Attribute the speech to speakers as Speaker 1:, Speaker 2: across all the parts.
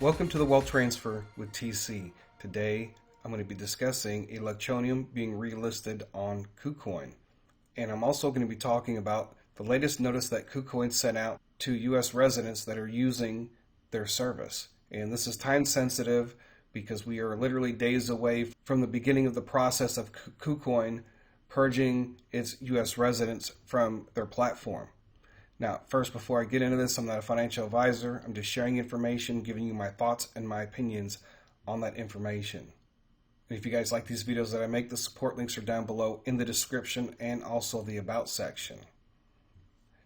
Speaker 1: Welcome to the Wealth Transfer with TC. Today, I'm going to be discussing Electroneum being relisted on Kucoin. And I'm also going to be talking about the latest notice that Kucoin sent out to U.S. residents that are using their service. And this is time sensitive because we are literally days away from the beginning of the process of Kucoin purging its U.S. residents from their platform. Now, first, before I get into this, I'm not a financial advisor. I'm just sharing information, giving you my thoughts and my opinions on that information. And if you guys like these videos that I make, the support links are down below in the description and also the About section.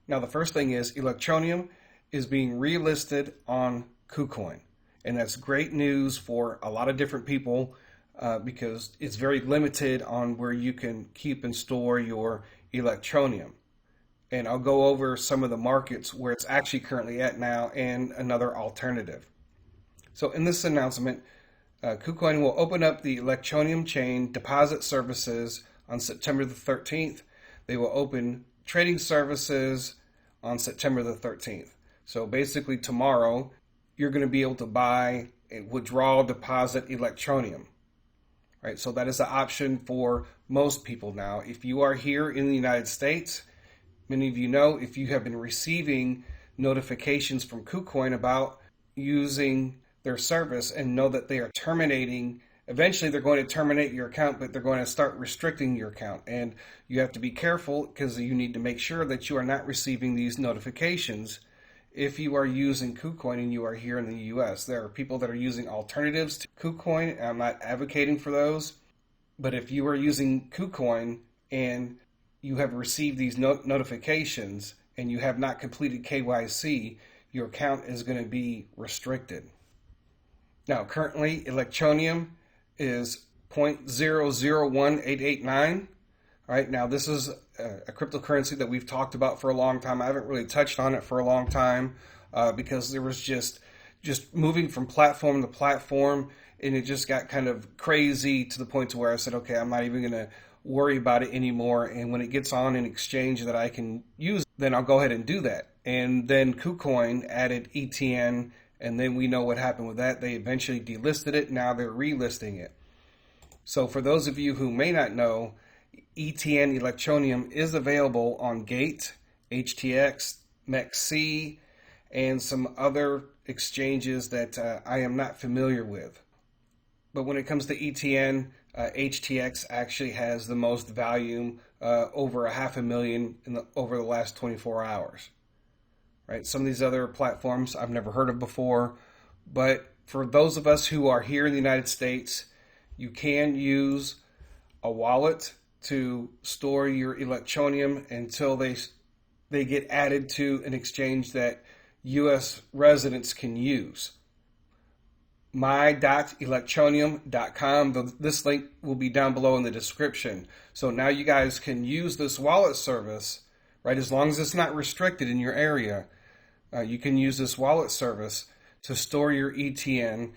Speaker 1: Now, the first thing is Electroneum is being relisted on Kucoin. And that's great news for a lot of different people because it's very limited on where you can keep and store your Electroneum. And I'll go over some of the markets where it's actually currently at now and another alternative. So in this announcement, Kucoin will open up the Electroneum chain deposit services on September the 13th. They will open trading services on September the 13th. So basically tomorrow, you're going to be able to buy and withdraw deposit Electroneum. Right? So that is an option for most people now. If you are here in the United States, many of you know if you have been receiving notifications from Kucoin about using their service and know that they are terminating, eventually they're going to terminate your account, but they're going to start restricting your account. And you have to be careful because you need to make sure that you are not receiving these notifications if you are using Kucoin and you are here in the US. There are people that are using alternatives to Kucoin, and I'm not advocating for those. But if you are using Kucoin and you have received these notifications and you have not completed KYC, your account is going to be restricted. Now, currently, Electroneum is 0.001889. All right, now this is a cryptocurrency that we've talked about for a long time. I haven't really touched on it for a long time because there was just moving from platform to platform, and it just got kind of crazy to the point to where I said, okay, I'm not even going to worry about it anymore, and when it gets on an exchange that I can use, then I'll go ahead and do that. And then Kucoin added ETN, and then we know what happened with that. They eventually delisted it. Now they're relisting it. So for those of you who may not know, ETN Eletroneum is available on Gate, HTX, MEXC, and some other exchanges that I am not familiar with. But when it comes to ETN, HTX actually has the most volume, over 500,000 over the last 24 hours. Right? Some of these other platforms I've never heard of before, but for those of us who are here in the United States, you can use a wallet to store your Electroneum until they get added to an exchange that U.S. residents can use. my.electroneum.com. This link will be down below in the description. So now you guys can use this wallet service, right? As long as it's not restricted in your area, you can use this wallet service to store your ETN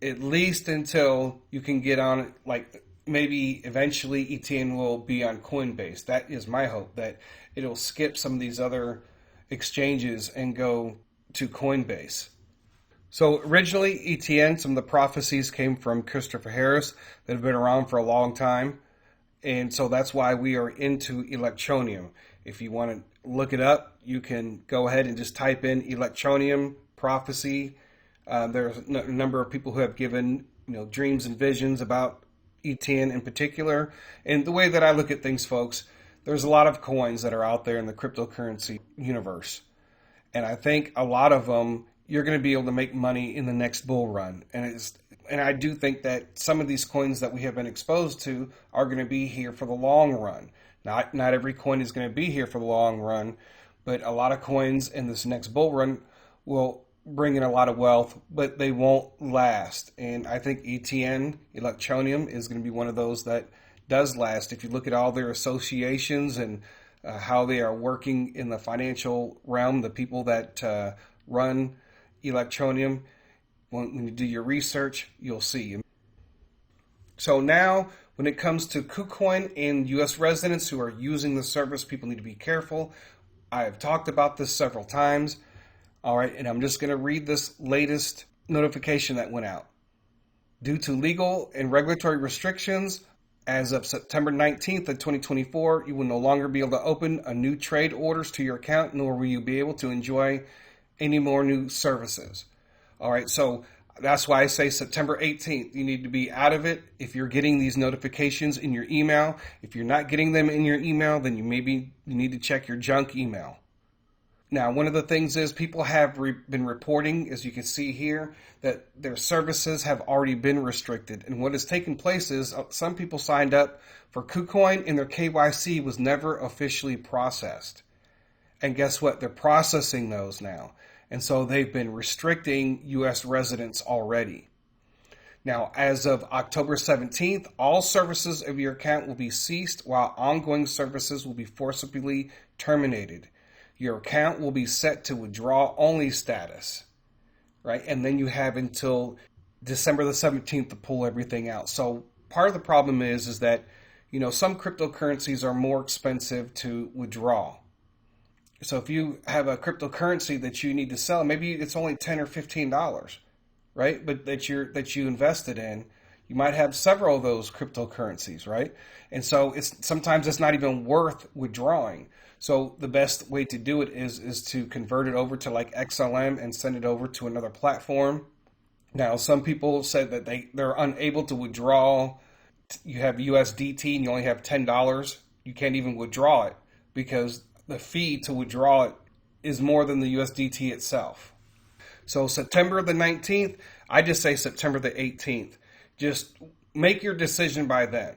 Speaker 1: at least until you can get on, like maybe eventually ETN will be on Coinbase. That is my hope, that it'll skip some of these other exchanges and go to Coinbase. So originally, ETN, some of the prophecies came from Christopher Harris that have been around for a long time. And so that's why we are into Electroneum. If you want to look it up, you can go ahead and just type in Electroneum prophecy. There's a number of people who have given dreams and visions about ETN in particular. And the way that I look at things, folks, there's a lot of coins that are out there in the cryptocurrency universe. And I think a lot of them, you're going to be able to make money in the next bull run. And I do think that some of these coins that we have been exposed to are going to be here for the long run. Not every coin is going to be here for the long run, but a lot of coins in this next bull run will bring in a lot of wealth, but they won't last. And I think ETN, Electroneum, is going to be one of those that does last. If you look at all their associations and how they are working in the financial realm, the people that run Electroneum, when you do your research, you'll see. So now, when it comes to Kucoin and U.S. residents who are using the service, people need to be careful. I have talked about this several times. All right, and I'm just going to read this latest notification that went out. Due to legal and regulatory restrictions, as of September 19th of 2024, you will no longer be able to open a new trade orders to your account, nor will you be able to enjoy any more new services. All right, so that's why I say September 18th. You need to be out of it if you're getting these notifications in your email. If you're not getting them in your email, then you need to check your junk email. Now, one of the things is people have been reporting, as you can see here, that their services have already been restricted. And what has taken place is some people signed up for Kucoin and their KYC was never officially processed. And guess what? They're processing those now. And so they've been restricting U.S. residents already. Now, as of October 17th, all services of your account will be ceased while ongoing services will be forcibly terminated. Your account will be set to withdraw only status, right? And then you have until December the 17th to pull everything out. So part of the problem is that, some cryptocurrencies are more expensive to withdraw. So if you have a cryptocurrency that you need to sell, maybe it's only $10 or $15, right? But that you invested in, you might have several of those cryptocurrencies, right? And so sometimes it's not even worth withdrawing. So the best way to do it is to convert it over to like XLM and send it over to another platform. Now, some people said that they're unable to withdraw. You have USDT and you only have $10. You can't even withdraw it because the fee to withdraw it is more than the USDT itself. So September the 19th, I just say September the 18th. Just make your decision by then.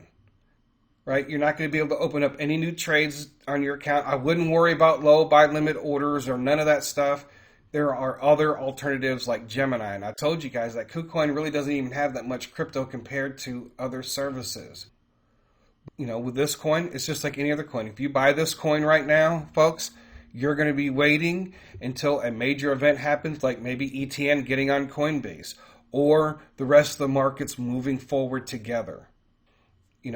Speaker 1: Right? You're not going to be able to open up any new trades on your account. I wouldn't worry about low buy limit orders or none of that stuff. There are other alternatives like Gemini. And I told you guys that KuCoin really doesn't even have that much crypto compared to other services. With this coin, it's just like any other coin. If you buy this coin right now, folks, you're going to be waiting until a major event happens, like maybe ETN getting on Coinbase or the rest of the markets moving forward together.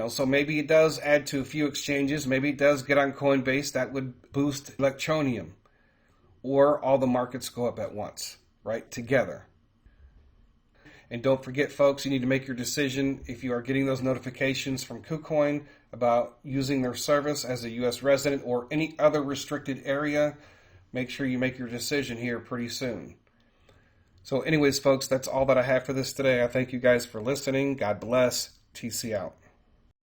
Speaker 1: So maybe it does add to a few exchanges. Maybe it does get on Coinbase. That would boost Electroneum. Or all the markets go up at once, right? Together. And don't forget, folks, you need to make your decision if you are getting those notifications from KuCoin about using their service as a U.S. resident or any other restricted area. Make sure you make your decision here pretty soon. So anyways, folks, that's all that I have for this today. I thank you guys for listening. God bless. TC out.